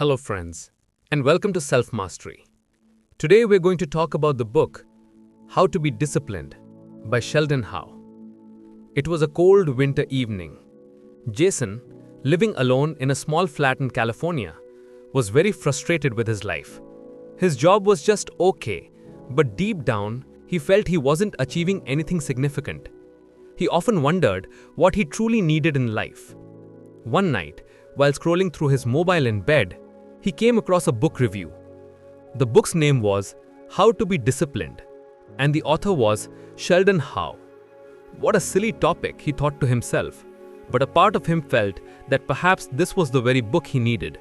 Hello, friends, and welcome to Self Mastery. Today, we're going to talk about the book How to Be Disciplined by Sheldon Howe. It was a cold winter evening. Jason, living alone in a small flat in California, was very frustrated with his life. His job was just okay, but deep down, he felt he wasn't achieving anything significant. He often wondered what he truly needed in life. One night, while scrolling through his mobile in bed, he came across a book review. The book's name was How to Be Disciplined, and the author was Sheldon Howe. What a silly topic, he thought to himself, but a part of him felt that perhaps this was the very book he needed.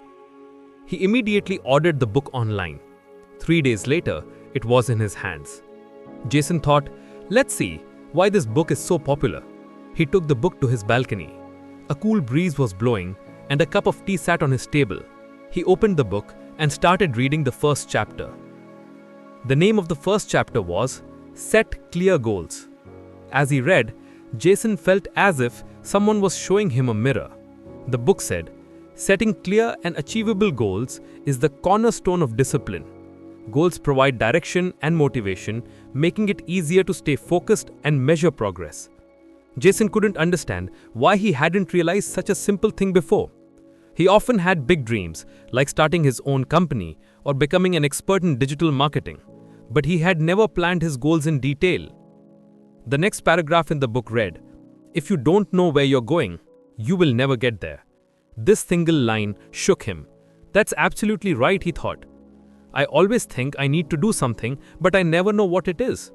He immediately ordered the book online. 3 days later, it was in his hands. Jason thought, let's see why this book is so popular. He took the book to his balcony. A cool breeze was blowing, and a cup of tea sat on his table. He opened the book and started reading the first chapter. The name of the first chapter was Set Clear Goals. As he read, Jason felt as if someone was showing him a mirror. The book said, setting clear and achievable goals is the cornerstone of discipline. Goals provide direction and motivation, making it easier to stay focused and measure progress. Jason couldn't understand why he hadn't realized such a simple thing before. He often had big dreams, like starting his own company or becoming an expert in digital marketing, but he had never planned his goals in detail. The next paragraph in the book read, "If you don't know where you're going, you will never get there." This single line shook him. That's absolutely right, he thought. I always think I need to do something, but I never know what it is.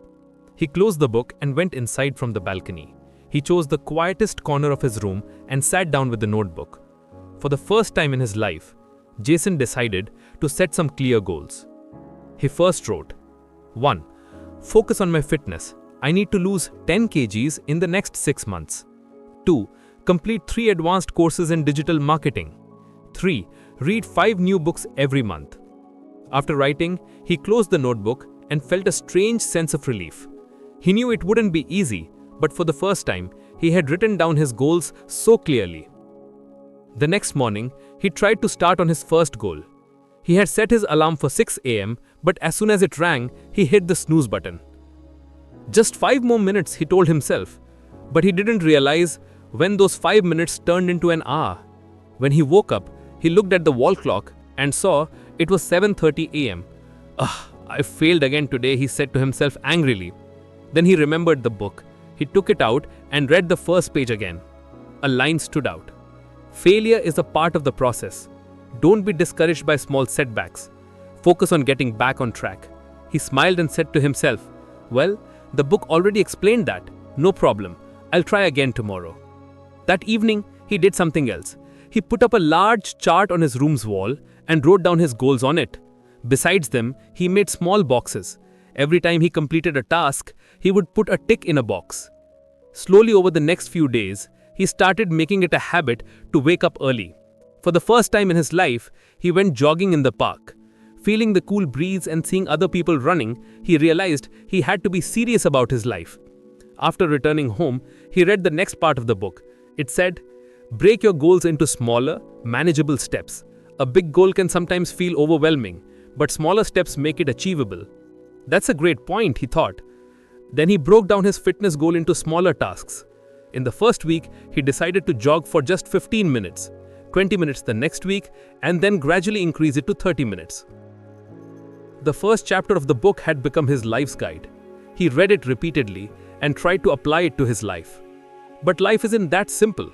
He closed the book and went inside from the balcony. He chose the quietest corner of his room and sat down with the notebook. For the first time in his life, Jason decided to set some clear goals. He first wrote, 1. Focus on my fitness. I need to lose 10 kgs in the next 6 months. 2. Complete 3 advanced courses in digital marketing. 3. Read 5 new books every month. After writing, he closed the notebook and felt a strange sense of relief. He knew it wouldn't be easy, but for the first time, he had written down his goals so clearly. The next morning, he tried to start on his first goal. He had set his alarm for 6 a.m., but as soon as it rang, he hit the snooze button. Just 5 more minutes, he told himself, but he didn't realize when those 5 minutes turned into an hour. When he woke up, he looked at the wall clock and saw it was 7:30 a.m. I failed again today, he said to himself angrily. Then he remembered the book. He took it out and read the first page again. A line stood out. Failure is a part of the process. Don't be discouraged by small setbacks. Focus on getting back on track. He smiled and said to himself, well, the book already explained that. No problem. I'll try again tomorrow. That evening, he did something else. He put up a large chart on his room's wall and wrote down his goals on it. Besides them, he made small boxes. Every time he completed a task, he would put a tick in a box. Slowly over the next few days, he started making it a habit to wake up early. For the first time in his life, he went jogging in the park. Feeling the cool breeze and seeing other people running, he realized he had to be serious about his life. After returning home, he read the next part of the book. It said, break your goals into smaller, manageable steps. A big goal can sometimes feel overwhelming, but smaller steps make it achievable. That's a great point, he thought. Then he broke down his fitness goal into smaller tasks. In the first week, he decided to jog for just 15 minutes, 20 minutes the next week, and then gradually increase it to 30 minutes. The first chapter of the book had become his life's guide. He read it repeatedly and tried to apply it to his life. But life isn't that simple.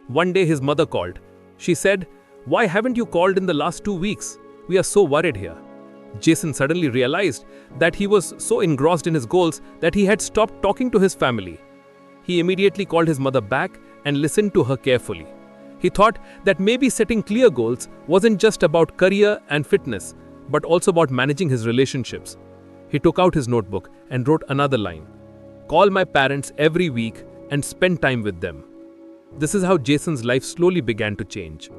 One day his mother called. She said, why haven't you called in the last 2 weeks? We are so worried here. Jason suddenly realized that he was so engrossed in his goals that he had stopped talking to his family. He immediately called his mother back and listened to her carefully. He thought that maybe setting clear goals wasn't just about career and fitness, but also about managing his relationships. He took out his notebook and wrote another line. Call my parents every week and spend time with them. This is how Jason's life slowly began to change.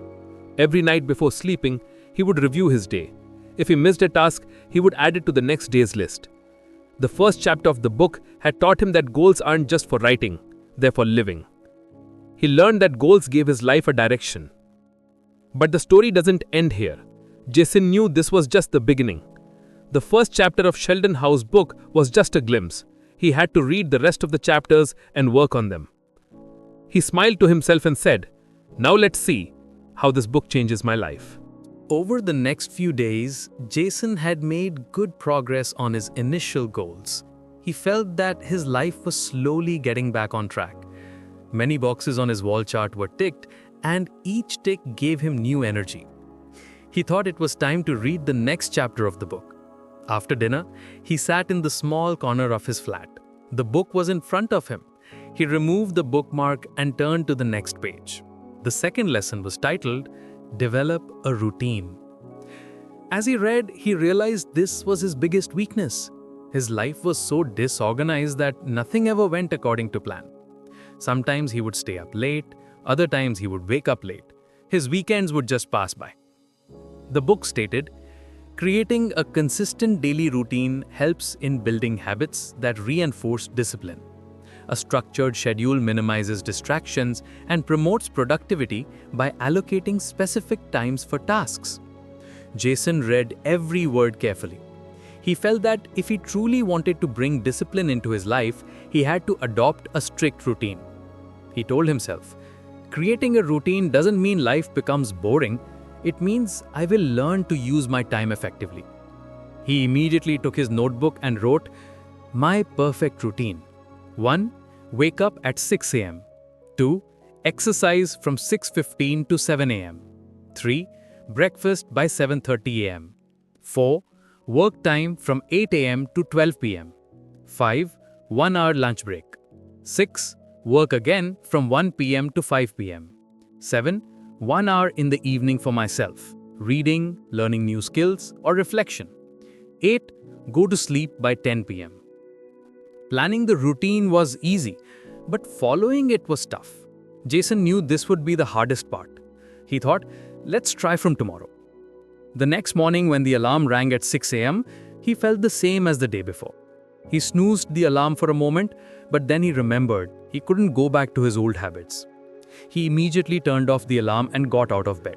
Every night before sleeping, he would review his day. If he missed a task, he would add it to the next day's list. The first chapter of the book had taught him that goals aren't just for writing, they're for living. He learned that goals gave his life a direction. But the story doesn't end here. Jason knew this was just the beginning. The first chapter of Sheldon Howe's book was just a glimpse. He had to read the rest of the chapters and work on them. He smiled to himself and said, "Now let's see how this book changes my life." Over the next few days, Jason had made good progress on his initial goals. He felt that his life was slowly getting back on track. Many boxes on his wall chart were ticked, and each tick gave him new energy. He thought it was time to read the next chapter of the book. After dinner, he sat in the small corner of his flat. The book was in front of him. He removed the bookmark and turned to the next page. The second lesson was titled, "Develop a Routine." As he read, he realized this was his biggest weakness. His life was so disorganized that nothing ever went according to plan. Sometimes he would stay up late, other times he would wake up late. His weekends would just pass by. The book stated, creating a consistent daily routine helps in building habits that reinforce discipline. A structured schedule minimizes distractions and promotes productivity by allocating specific times for tasks. Jason read every word carefully. He felt that if he truly wanted to bring discipline into his life, he had to adopt a strict routine. He told himself, creating a routine doesn't mean life becomes boring, it means I will learn to use my time effectively. He immediately took his notebook and wrote, "My perfect routine. 1. Wake up at 6 a.m. 2. Exercise from 6:15 to 7 a.m. 3. Breakfast by 7:30 a.m. 4. Work time from 8 a.m. to 12 p.m. 5. 1 hour lunch break. 6. Work again from 1 p.m. to 5 p.m. 7. 1 hour in the evening for myself, reading, learning new skills, or reflection. 8. Go to sleep by 10 p.m. Planning the routine was easy, but following it was tough. Jason knew this would be the hardest part. He thought, let's try from tomorrow. The next morning when the alarm rang at 6 a.m., he felt the same as the day before. He snoozed the alarm for a moment, but then he remembered he couldn't go back to his old habits. He immediately turned off the alarm and got out of bed.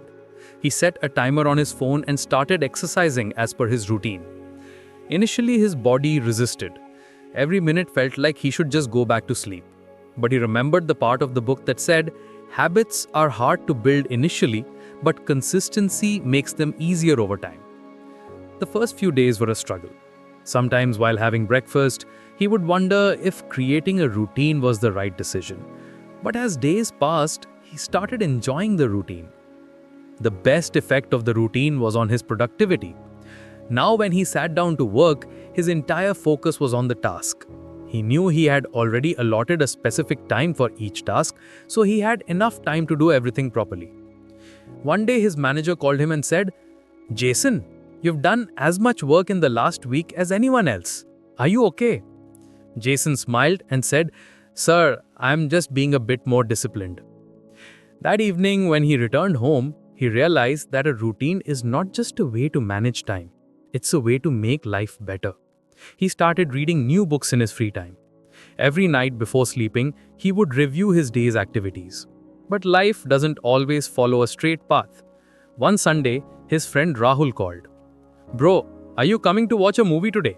He set a timer on his phone and started exercising as per his routine. Initially, his body resisted. Every minute felt like he should just go back to sleep. But he remembered the part of the book that said, habits are hard to build initially, but consistency makes them easier over time. The first few days were a struggle. Sometimes while having breakfast, he would wonder if creating a routine was the right decision. But as days passed, he started enjoying the routine. The best effect of the routine was on his productivity. Now when he sat down to work, his entire focus was on the task. He knew he had already allotted a specific time for each task, so he had enough time to do everything properly. One day his manager called him and said, "Jason, you've done as much work in the last week as anyone else. Are you okay?" Jason smiled and said, "Sir, I'm just being a bit more disciplined." That evening when he returned home, he realized that a routine is not just a way to manage time. It's a way to make life better. He started reading new books in his free time. Every night before sleeping, he would review his day's activities. But life doesn't always follow a straight path. One Sunday, his friend Rahul called. "Bro, are you coming to watch a movie today?"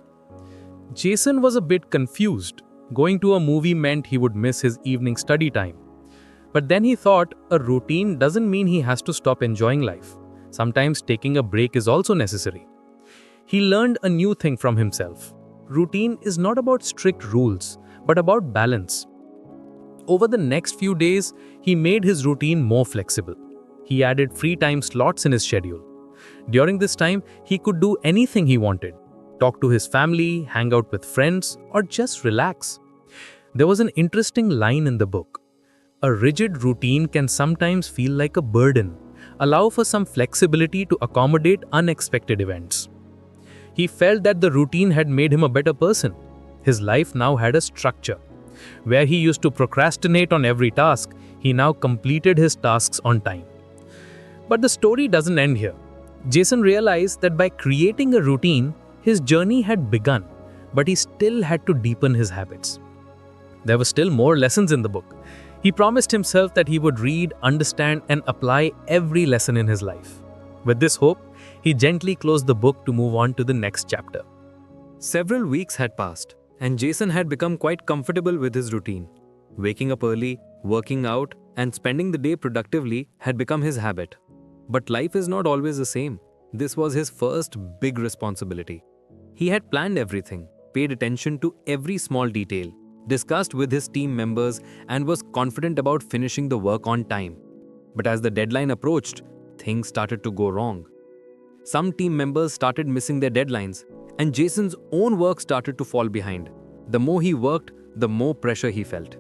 Jason was a bit confused. Going to a movie meant he would miss his evening study time. But then he thought, a routine doesn't mean he has to stop enjoying life. Sometimes taking a break is also necessary. He learned a new thing from himself. Routine is not about strict rules, but about balance. Over the next few days, he made his routine more flexible. He added free time slots in his schedule. During this time, he could do anything he wanted. Talk to his family, hang out with friends, or just relax. There was an interesting line in the book. A rigid routine can sometimes feel like a burden. Allow for some flexibility to accommodate unexpected events. He felt that the routine had made him a better person. His life now had a structure. Where he used to procrastinate on every task, he now completed his tasks on time. But the story doesn't end here. Jason realized that by creating a routine, his journey had begun, but he still had to deepen his habits. There were still more lessons in the book. He promised himself that he would read, understand, and apply every lesson in his life. With this hope, He gently closed the book to move on to the next chapter. Several weeks had passed, and Jason had become quite comfortable with his routine. Waking up early, working out, and spending the day productively had become his habit. But life is not always the same. This was his first big responsibility. He had planned everything, paid attention to every small detail, discussed with his team members, and was confident about finishing the work on time. But as the deadline approached, things started to go wrong. Some team members started missing their deadlines, and Jason's own work started to fall behind. The more he worked, the more pressure he felt.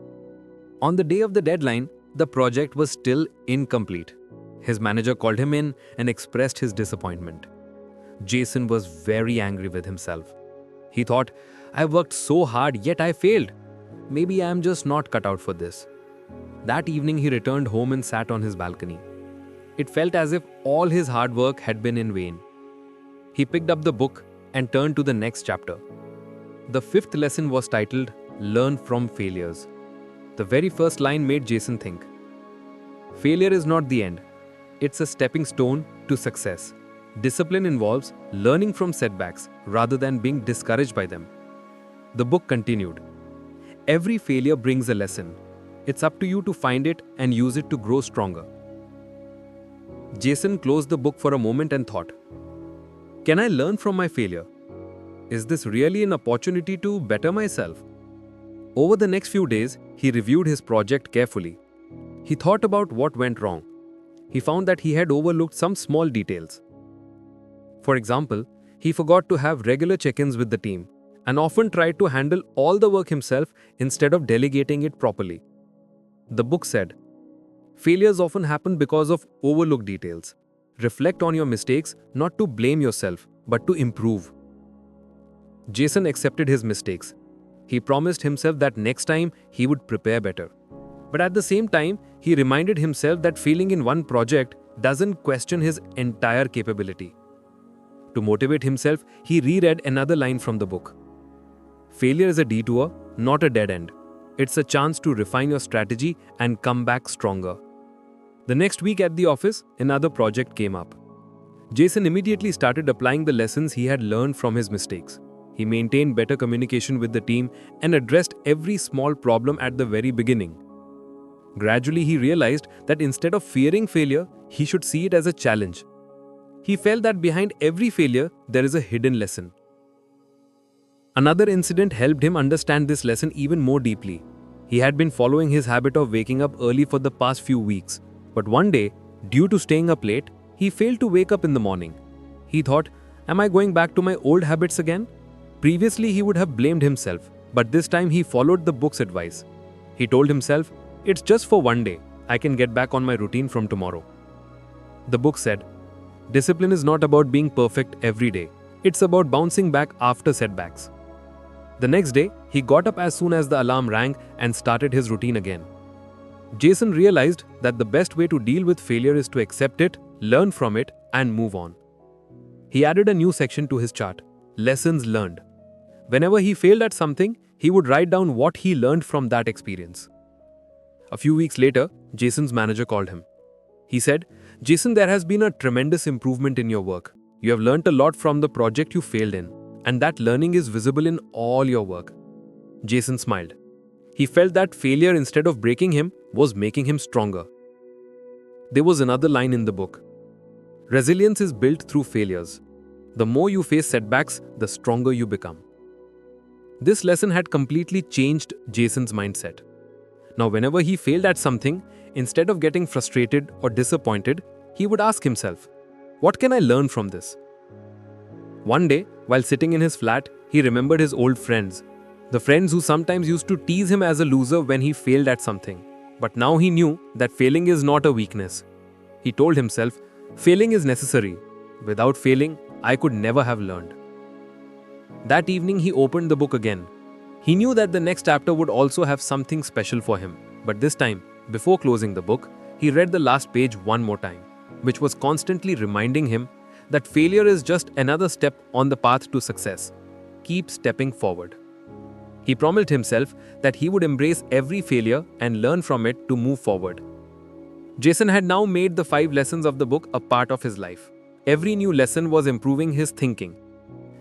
On the day of the deadline, the project was still incomplete. His manager called him in and expressed his disappointment. Jason was very angry with himself. He thought, I worked so hard, yet I failed. Maybe I am just not cut out for this. That evening, he returned home and sat on his balcony. It felt as if all his hard work had been in vain. He picked up the book and turned to the next chapter. The fifth lesson was titled, Learn from Failures. The very first line made Jason think. Failure is not the end. It's a stepping stone to success. Discipline involves learning from setbacks rather than being discouraged by them. The book continued. Every failure brings a lesson. It's up to you to find it and use it to grow stronger. Jason closed the book for a moment and thought, can I learn from my failure? Is this really an opportunity to better myself? Over the next few days, he reviewed his project carefully. He thought about what went wrong. He found that he had overlooked some small details. For example, he forgot to have regular check-ins with the team and often tried to handle all the work himself instead of delegating it properly. The book said, failures often happen because of overlooked details. Reflect on your mistakes, not to blame yourself, but to improve. Jason accepted his mistakes. He promised himself that next time he would prepare better. But at the same time, he reminded himself that failing in one project doesn't question his entire capability. To motivate himself, he reread another line from the book. Failure is a detour, not a dead end. It's a chance to refine your strategy and come back stronger. The next week at the office, another project came up. Jason immediately started applying the lessons he had learned from his mistakes. He maintained better communication with the team and addressed every small problem at the very beginning. Gradually, he realized that instead of fearing failure, he should see it as a challenge. He felt that behind every failure, there is a hidden lesson. Another incident helped him understand this lesson even more deeply. He had been following his habit of waking up early for the past few weeks, but one day, due to staying up late, he failed to wake up in the morning. He thought, am I going back to my old habits again? Previously, he would have blamed himself, but this time he followed the book's advice. He told himself, it's just for one day. I can get back on my routine from tomorrow. The book said, discipline is not about being perfect every day. It's about bouncing back after setbacks. The next day, he got up as soon as the alarm rang and started his routine again. Jason realized that the best way to deal with failure is to accept it, learn from it, and move on. He added a new section to his chart, Lessons Learned. Whenever he failed at something, he would write down what he learned from that experience. A few weeks later, Jason's manager called him. He said, Jason, there has been a tremendous improvement in your work. You have learned a lot from the project you failed in, and that learning is visible in all your work. Jason smiled. He felt that failure, instead of breaking him, was making him stronger. There was another line in the book. Resilience is built through failures. The more you face setbacks, the stronger you become. This lesson had completely changed Jason's mindset. Now, whenever he failed at something, instead of getting frustrated or disappointed, he would ask himself, what can I learn from this? One day, while sitting in his flat, he remembered his old friends. The friends who sometimes used to tease him as a loser when he failed at something. But now he knew that failing is not a weakness. He told himself, failing is necessary. Without failing, I could never have learned. That evening, he opened the book again. He knew that the next chapter would also have something special for him. But this time, before closing the book, he read the last page one more time, which was constantly reminding him that failure is just another step on the path to success. Keep stepping forward. He promised himself that he would embrace every failure and learn from it to move forward. Jason had now made the 5 lessons of the book a part of his life. Every new lesson was improving his thinking.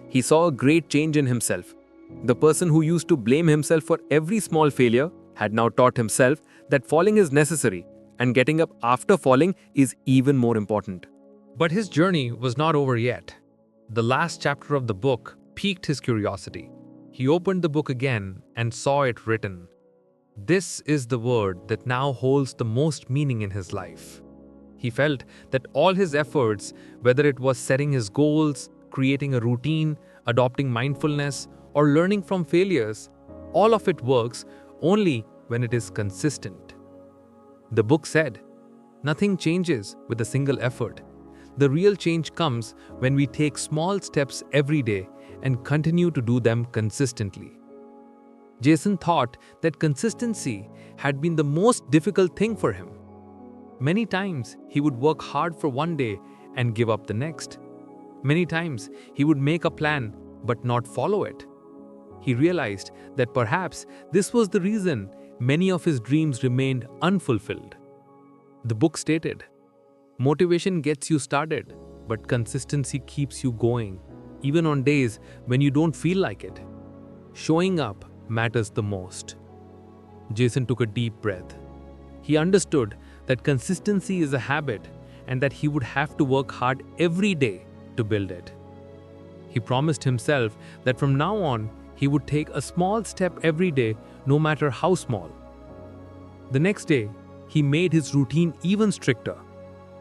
He saw a great change in himself. The person who used to blame himself for every small failure had now taught himself that falling is necessary and getting up after falling is even more important. But his journey was not over yet. The last chapter of the book piqued his curiosity. He opened the book again and saw it written, "This is the word that now holds the most meaning in his life." He felt that all his efforts, whether it was setting his goals, creating a routine, adopting mindfulness, or learning from failures, all of it works only when it is consistent. The book said, "Nothing changes with a single effort. The real change comes when we take small steps every day and continue to do them consistently." Jason thought that consistency had been the most difficult thing for him. Many times he would work hard for one day and give up the next. Many times he would make a plan but not follow it. He realized that perhaps this was the reason many of his dreams remained unfulfilled. The book stated, "Motivation gets you started, but consistency keeps you going, even on days when you don't feel like it. Showing up matters the most." Jason took a deep breath. He understood that consistency is a habit and that he would have to work hard every day to build it. He promised himself that from now on, he would take a small step every day, no matter how small. The next day, he made his routine even stricter.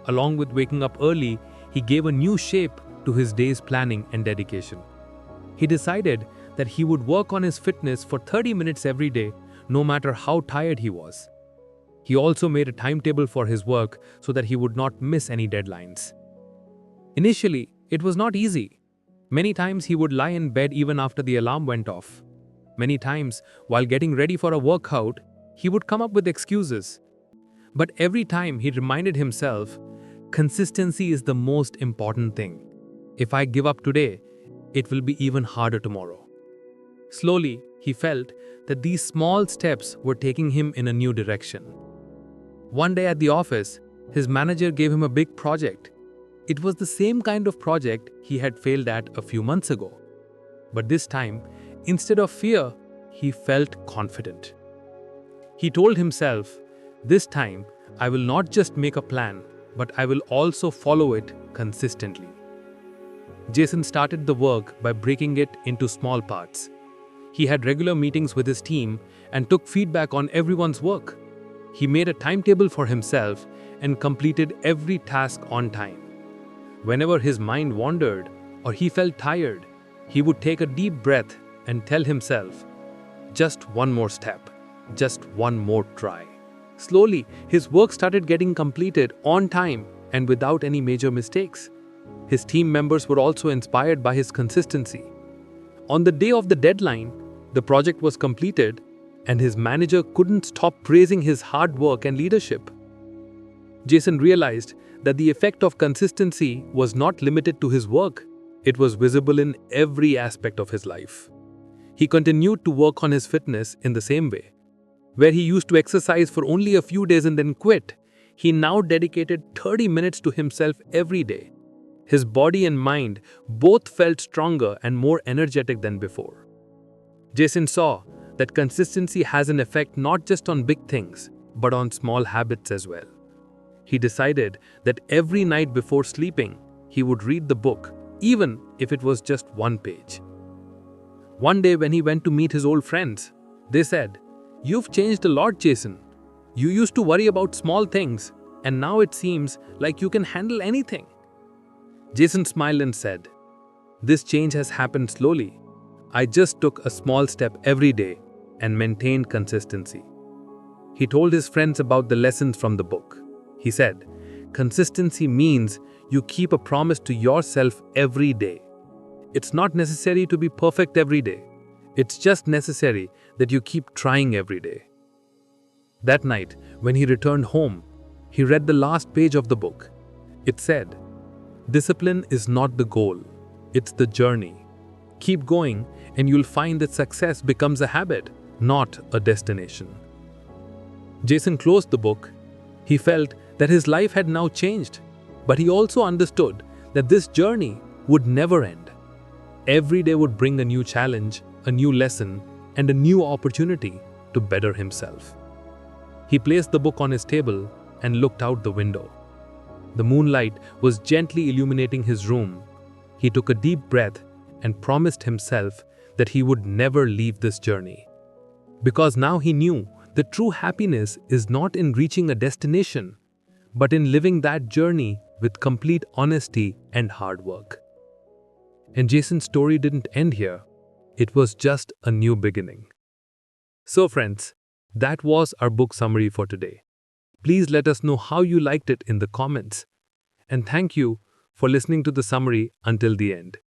Along with waking up early, he gave a new shape to his day's planning and dedication. He decided that he would work on his fitness for 30 minutes every day, no matter how tired he was. He also made a timetable for his work so that he would not miss any deadlines. Initially, it was not easy. Many times he would lie in bed even after the alarm went off. Many times, while getting ready for a workout, he would come up with excuses. But every time he reminded himself, consistency is the most important thing. If I give up today, it will be even harder tomorrow. Slowly, he felt that these small steps were taking him in a new direction. One day at the office, his manager gave him a big project. It was the same kind of project he had failed at a few months ago. But this time, instead of fear, he felt confident. He told himself, "This time, I will not just make a plan, but I will also follow it consistently." Jason started the work by breaking it into small parts. He had regular meetings with his team and took feedback on everyone's work. He made a timetable for himself and completed every task on time. Whenever his mind wandered or he felt tired, he would take a deep breath and tell himself, "Just one more step, just one more try." Slowly, his work started getting completed on time and without any major mistakes. His team members were also inspired by his consistency. On the day of the deadline, the project was completed, and his manager couldn't stop praising his hard work and leadership. Jason realized that the effect of consistency was not limited to his work. It was visible in every aspect of his life. He continued to work on his fitness in the same way. Where he used to exercise for only a few days and then quit, he now dedicated 30 minutes to himself every day. His body and mind both felt stronger and more energetic than before. Jason saw that consistency has an effect not just on big things, but on small habits as well. He decided that every night before sleeping, he would read the book, even if it was just one page. One day when he went to meet his old friends, they said, "You've changed a lot, Jason. You used to worry about small things, and now it seems like you can handle anything." Jason smiled and said, "This change has happened slowly. I just took a small step every day and maintained consistency." He told his friends about the lessons from the book. He said, "Consistency means you keep a promise to yourself every day. It's not necessary to be perfect every day. It's just necessary that you keep trying every day." That night, when he returned home, he read the last page of the book. It said, "Discipline is not the goal, it's the journey. Keep going and you'll find that success becomes a habit, not a destination." Jason closed the book. He felt that his life had now changed, but he also understood that this journey would never end. Every day would bring a new challenge, a new lesson, and a new opportunity to better himself. He placed the book on his table and looked out the window. The moonlight was gently illuminating his room. He took a deep breath and promised himself that he would never leave this journey. Because now he knew that true happiness is not in reaching a destination, but in living that journey with complete honesty and hard work. And Jason's story didn't end here. It was just a new beginning. So friends, that was our book summary for today. Please let us know how you liked it in the comments. And thank you for listening to the summary until the end.